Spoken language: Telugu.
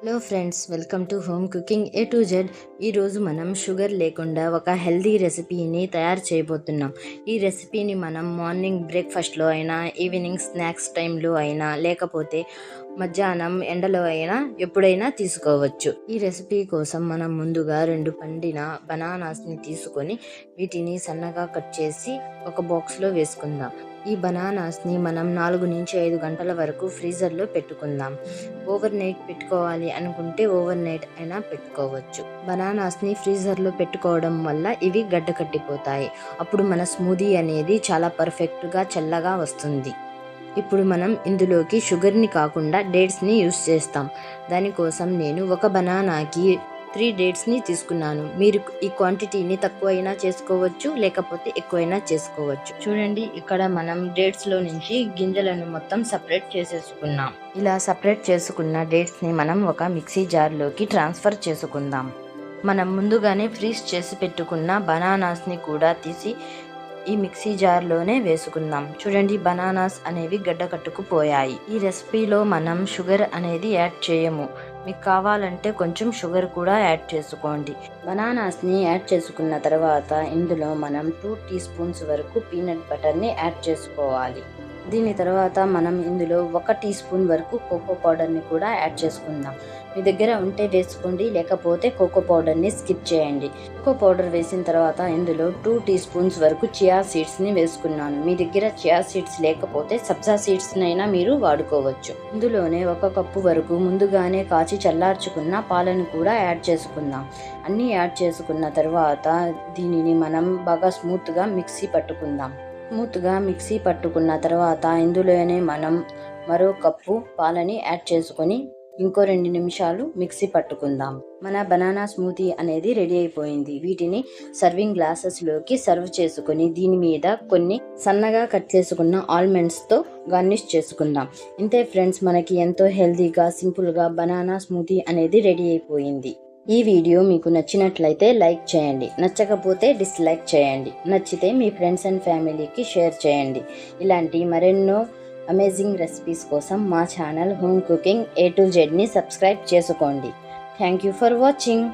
Hello friends, welcome to home cooking A to Z. ఈరోజు మనం షుగర్ లేకుండా ఒక హెల్దీ రెసిపీని తయారు చేయబోతున్నాం. ఈ రెసిపీని మనం మార్నింగ్ బ్రేక్ఫాస్ట్లో అయినా, ఈవినింగ్ స్నాక్స్ టైంలో అయినా, లేకపోతే మధ్యాహ్నం ఎండలో అయినా ఎప్పుడైనా తీసుకోవచ్చు. ఈ రెసిపీ కోసం మనం ముందుగా 2 పండిన బనానాస్ని తీసుకొని వీటిని సన్నగా కట్ చేసి ఒక బాక్స్లో వేసుకుందాం. ఈ బనానాస్ని మనం 4 నుంచి 5 గంటల వరకు ఫ్రీజర్లో పెట్టుకుందాం. ఓవర్ నైట్ పెట్టుకోవాలి అనుకుంటే ఓవర్ నైట్ అయినా పెట్టుకోవచ్చు. బనానాస్ని ఫ్రీజర్లో పెట్టుకోవడం వల్ల ఇవి గడ్డ కట్టిపోతాయి. అప్పుడు మన స్మూదీ అనేది చాలా పర్ఫెక్ట్గా చల్లగా వస్తుంది. ఇప్పుడు మనం ఇందులోకి షుగర్ని కాకుండా డేట్స్ని యూస్ చేస్తాం. దానికోసం నేను ఒక బనానాకి 3 డేట్స్ని తీసుకున్నాను. మీరు ఈ క్వాంటిటీని తక్కువైనా చేసుకోవచ్చు, లేకపోతే ఎక్కువైనా చేసుకోవచ్చు. చూడండి, ఇక్కడ మనం డేట్స్లో నుంచి గింజలను మొత్తం సపరేట్ చేసేసుకున్నాం. ఇలా సపరేట్ చేసుకున్న డేట్స్ని మనం ఒక మిక్సీ జార్లోకి ట్రాన్స్ఫర్ చేసుకుందాం. మనం ముందుగానే ఫ్రీజ్ చేసి పెట్టుకున్న బనానాస్ని కూడా తీసి ఈ మిక్సీ జార్లోనే వేసుకుందాం. చూడండి, బనానాస్ అనేవి గడ్డ కట్టుకుపోయాయి. ఈ రెసిపీలో మనం షుగర్ అనేది యాడ్ చేయము. మీకు కావాలంటే కొంచెం షుగర్ కూడా యాడ్ చేసుకోండి. బనానాస్ని యాడ్ చేసుకున్న తర్వాత ఇందులో మనం 2 టీ స్పూన్స్ వరకు పీనట్ బటర్ని యాడ్ చేసుకోవాలి. దీని తర్వాత మనం ఇందులో 1 టీ స్పూన్ వరకు కోకో పౌడర్ని కూడా యాడ్ చేసుకుందాం. మీ దగ్గర ఉంటే వేసుకోండి, లేకపోతే కోకో పౌడర్ని స్కిప్ చేయండి. కోకో పౌడర్ వేసిన తర్వాత ఇందులో 2 టీ స్పూన్స్ వరకు చియా సీడ్స్ని వేసుకున్నాను. మీ దగ్గర చియా సీడ్స్ లేకపోతే సబ్జా సీడ్స్నైనా మీరు వాడుకోవచ్చు. ఇందులోనే 1 కప్పు వరకు ముందుగానే కాచి చల్లార్చుకున్న పాలను కూడా యాడ్ చేసుకుందాం. అన్నీ యాడ్ చేసుకున్న తర్వాత దీనిని మనం బాగా స్మూత్గా మిక్సీ పట్టుకుందాం. స్మూత్గా మిక్సీ పట్టుకున్న తర్వాత ఇందులోనే మనం మరో కప్పు పాలని యాడ్ చేసుకొని ఇంకో 2 నిమిషాలు మిక్సీ పట్టుకుందాం. మన బనానా స్మూతీ అనేది రెడీ అయిపోయింది. వీటిని సర్వింగ్ గ్లాసెస్లోకి సర్వ్ చేసుకొని దీని మీద కొన్ని సన్నగా కట్ చేసుకున్న ఆల్మండ్స్తో గార్నిష్ చేసుకుందాం. ఇంతే ఫ్రెండ్స్, మనకి ఎంతో హెల్తీగా సింపుల్గా బనానా స్మూతీ అనేది రెడీ అయిపోయింది. ఈ వీడియో మీకు నచ్చినట్లయితే లైక్ చేయండి, నచ్చకపోతే డిస్లైక్ చేయండి. నచ్చితే మీ ఫ్రెండ్స్ అండ్ ఫ్యామిలీకి షేర్ చేయండి. ఇలాంటి మరెన్నో అమేజింగ్ రెసిపీస్ కోసం మా channel home cooking A to జెడ్ని సబ్స్క్రైబ్ చేసుకోండి. Thank you for watching.